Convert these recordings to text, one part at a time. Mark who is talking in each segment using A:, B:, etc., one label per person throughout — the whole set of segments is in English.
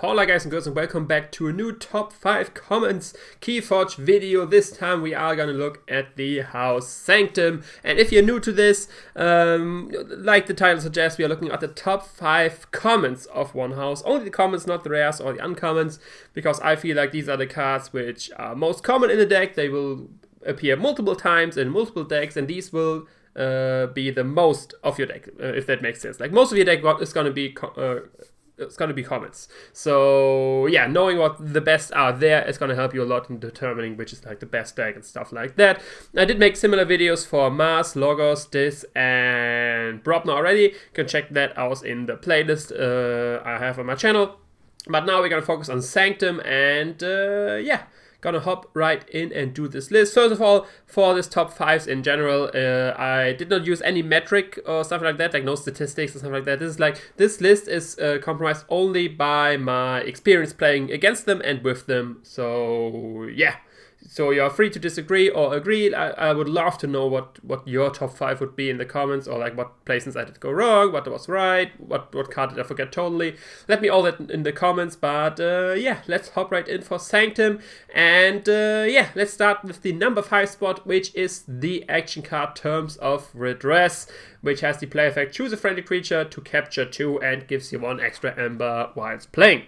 A: Hola guys and girls, and welcome back to a new top 5 commons Keyforge video. This time we are gonna look at the house Sanctum, and if you're new to this, like the title suggests, we are looking at the top 5 commons of one house. Only the commons, not the rares or the uncommons, because I feel like these are the cards which are most common in the deck. They will appear multiple times in multiple decks, and these will be the most of your deck, if that makes sense. Like most of your deck is gonna be it's going to be commons. So yeah, knowing what the best are there is going to help you a lot in determining which is like the best deck and stuff like that. I did make similar videos for Mars, Logos, Dis, and Brobna already. You can check that out in the playlist I have on my channel. But now we're going to focus on Sanctum, and yeah, gonna hop right in and do this list. First of all, for this top 5s in general, I did not use any metric or stuff like that, like no statistics or something like that. This list is compromised only by my experience playing against them and with them. So yeah. So you're free to disagree or agree. I would love to know what your top 5 would be in the comments, or like what places I did go wrong, what was right, what card did I forget totally. Let me all that in the comments. But yeah, let's hop right in for Sanctum. And yeah, let's start with the number 5 spot, which is the action card Terms of Redress, which has the play effect: choose a friendly creature to capture 2 and gives you 1 extra Aember whilst playing.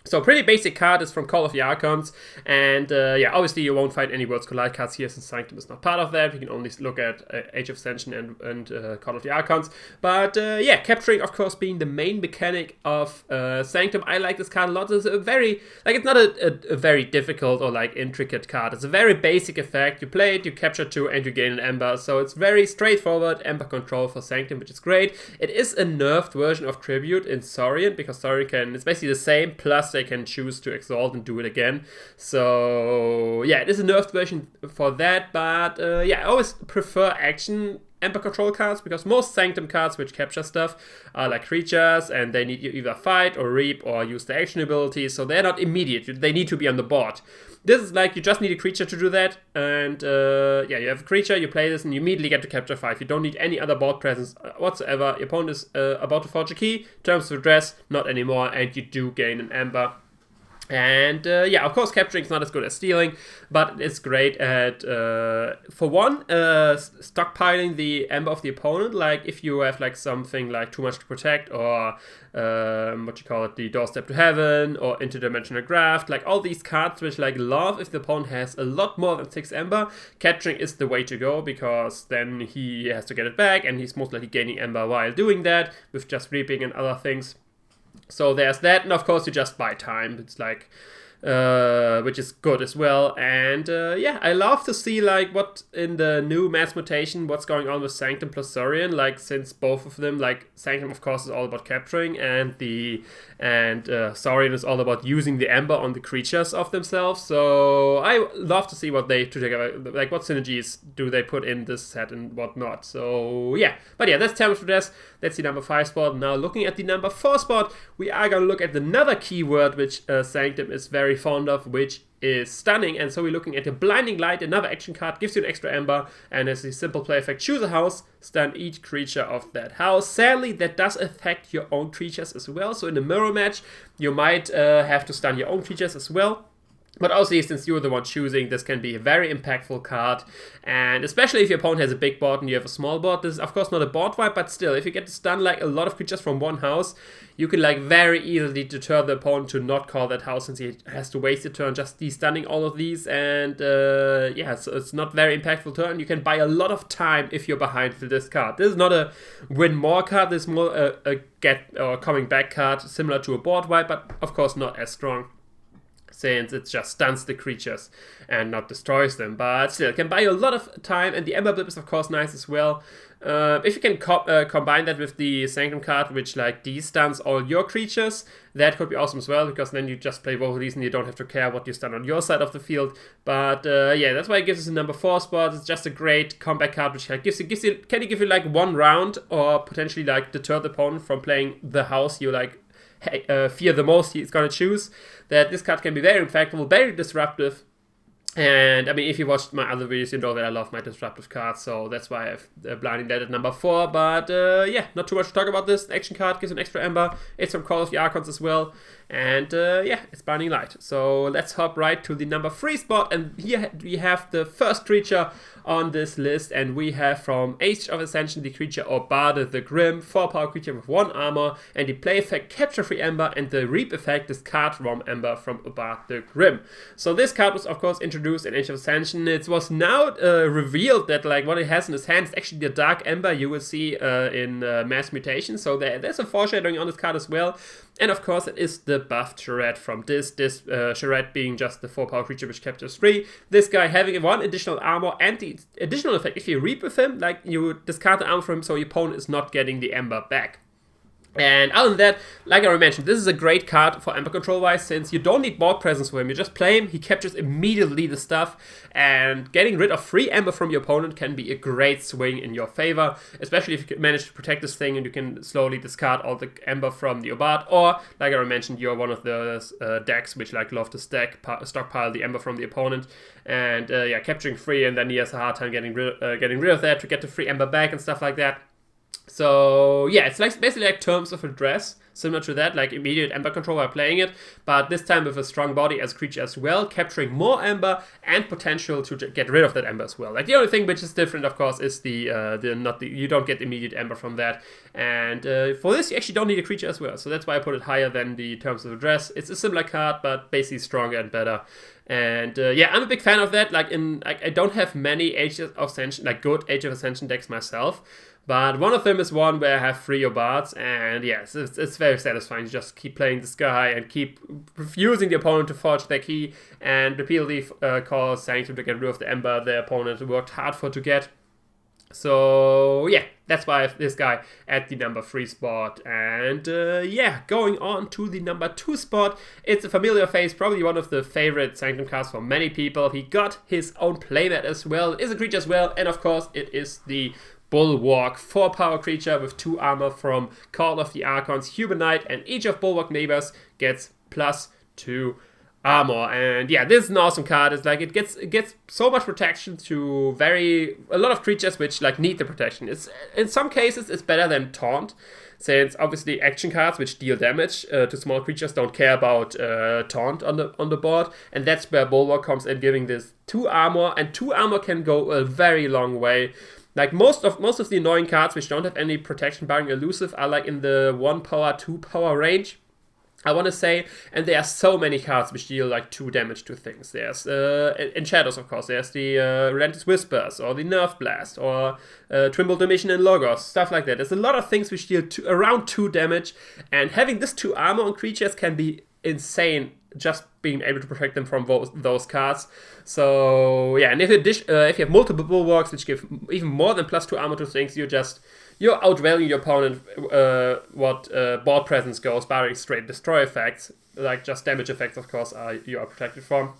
A: So pretty basic card. Is from Call of the Archons, and yeah, obviously you won't find any Worlds Collide cards here since Sanctum is not part of that. You can only look at Age of Ascension and Call of the Archons. But yeah, capturing of course being the main mechanic of Sanctum. I like this card a lot. It's a very, like, it's not a very difficult or like intricate card. It's a very basic effect. You play it, you capture 2, and you gain an Aember. So it's very straightforward Aember control for Sanctum, which is great. It is a nerfed version of Tribute in Saurian, because Saurian can, it's basically the same, plus they can choose to exalt and do it again. So yeah, it is a nerfed version for that. But yeah, I always prefer action Aember control cards, because most Sanctum cards which capture stuff are like creatures, and they need you either fight or reap or use the action abilities, so they're not immediate. They need to be on the board. This is like, you just need a creature to do that, and yeah, you have a creature, you play this, and you immediately get to capture 5. You don't need any other board presence whatsoever. Your opponent is about to forge a key, Terms of Redress, not anymore, and you do gain an Aember. And yeah, of course capturing is not as good as stealing, but it's great at, for one, stockpiling the Aember of the opponent. Like if you have like something like Too Much to Protect, or what you call it, the Doorstep to Heaven, or Interdimensional Graft, like all these cards which like love if the opponent has a lot more than 6 Aember, capturing is the way to go, because then he has to get it back, and he's most likely gaining Aember while doing that, with just reaping and other things. So there's that, and of course you just buy time. It's like, which is good as well. And yeah, I love to see like what in the new mass mutation, what's going on with Sanctum plus Saurian. Like, since both of them, like Sanctum of course is all about capturing, and Saurian is all about using the Aember on the creatures of themselves. So I love to see what they do together, like what synergies do they put in this set and whatnot. So yeah, but yeah, that's Terms of Redress. That's the number 5 spot. Now looking at the number 4 spot, we are gonna look at another keyword which Sanctum is very fond of, which is stunning. And so we're looking at a Blinding Light, another action card, gives you an extra Aember, and as a simple play effect: choose a house, stun each creature of that house. Sadly, that does affect your own creatures as well. So in a mirror match, you might have to stun your own creatures as well. But also, since you're the one choosing, this can be a very impactful card. And especially if your opponent has a big board and you have a small board. This is of course not a board wipe, but still, if you get to stun like a lot of creatures from one house, you can like very easily deter the opponent to not call that house, since he has to waste a turn just de-stunning all of these. And yeah, so it's not very impactful turn. You can buy a lot of time if you're behind with this card. This is not a win more card. This is more a get or coming back card, similar to a board wipe, but of course not as strong, since it just stuns the creatures and not destroys them. But still, it can buy you a lot of time, and the Aember blip is of course nice as well. If you can combine that with the Sanctum card, which like de-stuns all your creatures, that could be awesome as well, because then you just play both of these and you don't have to care what you stun on your side of the field. But yeah, that's why it gives us a number 4 spot. It's just a great comeback card, which like can give you like 1 round, or potentially like deter the opponent from playing the house you like fear the most he's gonna choose. That this card can be very impactful, very disruptive, And I mean, if you watched my other videos, you know that I love my disruptive cards, so that's why I've blinding that at number 4. But yeah, not too much to talk about this. The action card gives an extra Aember. It's from Call of the Archons as well. And yeah, it's Blinding Light. So let's hop right to the number 3 spot. And here we have the first creature on this list. And we have from Age of Ascension the creature Obade the Grim, 4-power creature with 1 armor. And the play effect capture free Aember, and the reap effect discard from Aember from Obade the Grim. So this card was of course introduced in Age of Ascension. It was now revealed that like what it has in his hand is actually the Dark Aember you will see in Mass Mutation. So there's a foreshadowing on this card as well. And of course it is the buffed charade from this charade being just the 4-power creature which captures 3. This guy having 1 additional armor, and the additional effect, if you reap with him, like you discard the armor from him, so your opponent is not getting the Aember back. And other than that, like I already mentioned, this is a great card for Aember control wise, since you don't need board presence for him. You just play him, he captures immediately the stuff, and getting rid of 3 Aember from your opponent can be a great swing in your favor, especially if you can manage to protect this thing and you can slowly discard all the Aember from the Obade, or like I already mentioned, you're one of the decks which like love to stockpile the Aember from the opponent, and yeah, capturing 3, and then he has a hard time getting rid of that to get the 3 Aember back and stuff like that. So yeah, it's like basically like Terms of Address, similar to that, like immediate Aember control while playing it, but this time with a strong body as a creature as well, capturing more Aember and potential to get rid of that Aember as well. Like the only thing which is different, of course, is you don't get immediate Aember from that, and for this you actually don't need a creature as well. So that's why I put it higher than the Terms of Address. It's a similar card, but basically stronger and better. And yeah, I'm a big fan of that. Like I don't have many Age of Ascension, like good Age of Ascension decks myself. But one of them is one where I have 3 Obades, and yes, it's very satisfying to just keep playing this guy and keep refusing the opponent to forge their key, and repeatedly call Sanctum to get rid of the Aember their opponent worked hard for to get. So yeah, that's why I have this guy at the number 3 spot. And yeah, going on to the number 2 spot, it's a familiar face, probably one of the favorite Sanctum cards for many people. He got his own playmat as well, is a creature as well, and of course it is the Bulwark, 4-power creature with 2 armor from Call of the Archons, Human Knight, and each of Bulwark neighbors gets +2 armor. And yeah, this is an awesome card. It's like it gets so much protection to a lot of creatures which like need the protection. It's in some cases it's better than Taunt, since obviously action cards which deal damage to small creatures don't care about Taunt on the board, and that's where Bulwark comes in, giving this 2 armor, and 2 armor can go a very long way. Like most of the annoying cards which don't have any protection barring elusive are like in the 1-power, 2-power range, I want to say, and there are so many cards which deal like 2 damage to things. There's in Shadows, of course, there's the Relentless Whispers, or the Nerve Blast, or Trimble Dimension and Logos, stuff like that. There's a lot of things which deal around 2 damage, and having this 2 armor on creatures can be insane, just being able to protect them from those cards. So yeah, and if you have multiple Bulwarks which give even more than +2 armor to things, you're outvaluing your opponent what board presence goes, barring straight destroy effects, like just damage effects, of course, you are protected from.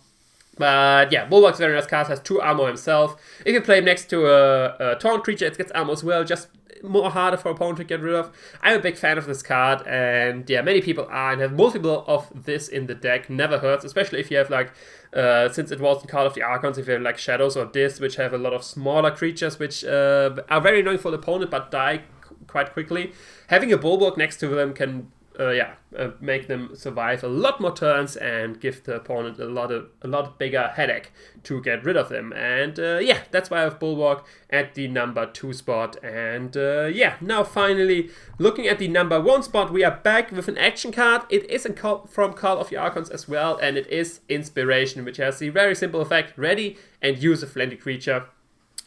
A: But yeah, Bulwark's very nice card, has 2 armor himself. If you play him next to a taunt creature, it gets armor as well, just more harder for opponent to get rid of. I'm a big fan of this card, and yeah, many people are, and have multiple of this in the deck. Never hurts, especially if you have like, since it was in Call of the Archons, if you have like Shadows or Dis, which have a lot of smaller creatures which are very annoying for the opponent but die quite quickly. Having a Bulwark next to them can make them survive a lot more turns and give the opponent a lot bigger headache to get rid of them. And yeah, that's why I have Bulwark at the number 2 spot. And yeah, now finally looking at the number 1 spot, we are back with an action card. It is from Call of the Archons as well, and it is Inspiration, which has the very simple effect: ready and use a friendly creature.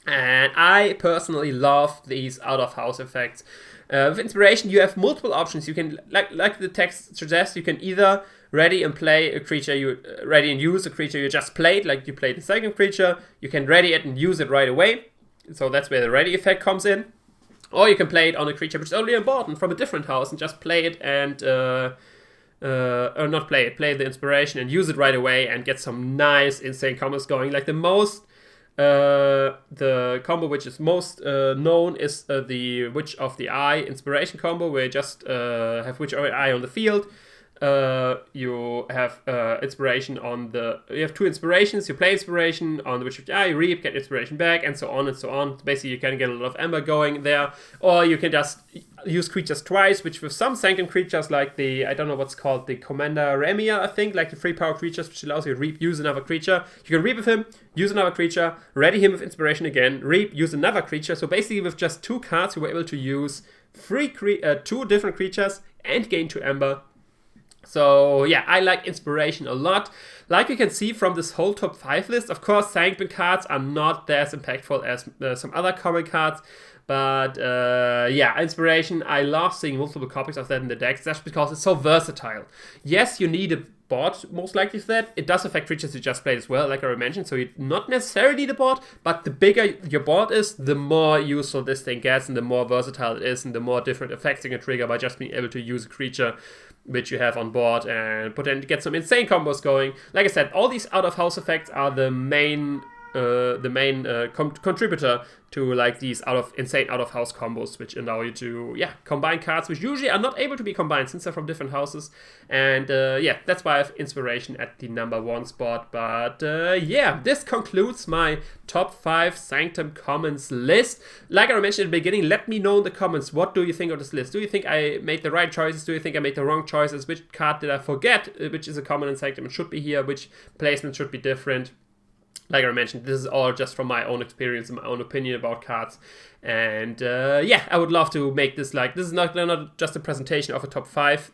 A: And I personally love these out of house effects. With Inspiration, you have multiple options. You can, like the text suggests, you can either ready and play a creature, ready and use a creature you just played, like you played the second creature. You can ready it and use it right away. So that's where the ready effect comes in. Or you can play it on a creature which is only important from a different house and just play it and, or not play it, play the Inspiration and use it right away and get some nice, insane combos going. Like the combo which is most known is the Witch of the Eye Inspiration combo, where you just have Witch of the Eye on the field, you have inspiration on you have 2 inspirations. You play inspiration on the Witch of the Eye, reap, get inspiration back, and so on and so on. Basically, you can get a lot of Aember going there, or you can just use creatures twice, which with some Sanctum creatures like the, I don't know what's called, the Commander Remia, I think, like the 3-power creatures, which allows you to reap, use another creature. You can reap with him, use another creature, ready him with inspiration again, reap, use another creature. So basically with just 2 cards, you were able to use 2 different creatures and gain 2 Aember. So yeah, I like inspiration a lot. Like you can see from this whole top 5 list, of course, Sanctum cards are not as impactful as some other common cards. But yeah, inspiration, I love seeing multiple copies of that in the decks just because it's so versatile. Yes, you need a board most likely for that. It does affect creatures you just played as well, like I already mentioned, so you not necessarily need a board, but the bigger your board is, the more useful this thing gets and the more versatile it is and the more different effects you can trigger by just being able to use a creature which you have on board and potentially get some insane combos going. Like I said, all these out-of-house effects are the main contributor to like these insane out-of-house combos, which allow you to combine cards which usually are not able to be combined since they're from different houses. And yeah, that's why I have inspiration at the number 1 spot. But yeah, this concludes my top 5 Sanctum Commons list. Like I mentioned at the beginning, let me know in the comments, what do you think of this list? Do you think I made the right choices? Do you think I made the wrong choices? Which card did I forget? Which is a common in Sanctum and should be here? Which placement should be different? Like I mentioned, this is all just from my own experience and my own opinion about cards. And yeah, I would love to make this this is not just a presentation of a top 5,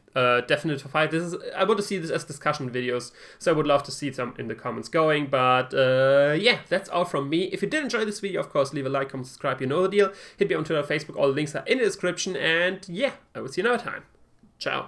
A: definite top 5. I want to see this as discussion videos, so I would love to see some in the comments going. But yeah, that's all from me. If you did enjoy this video, of course, leave a like, comment, subscribe, you know the deal. Hit me on Twitter, Facebook, all the links are in the description. And yeah, I will see you another time. Ciao.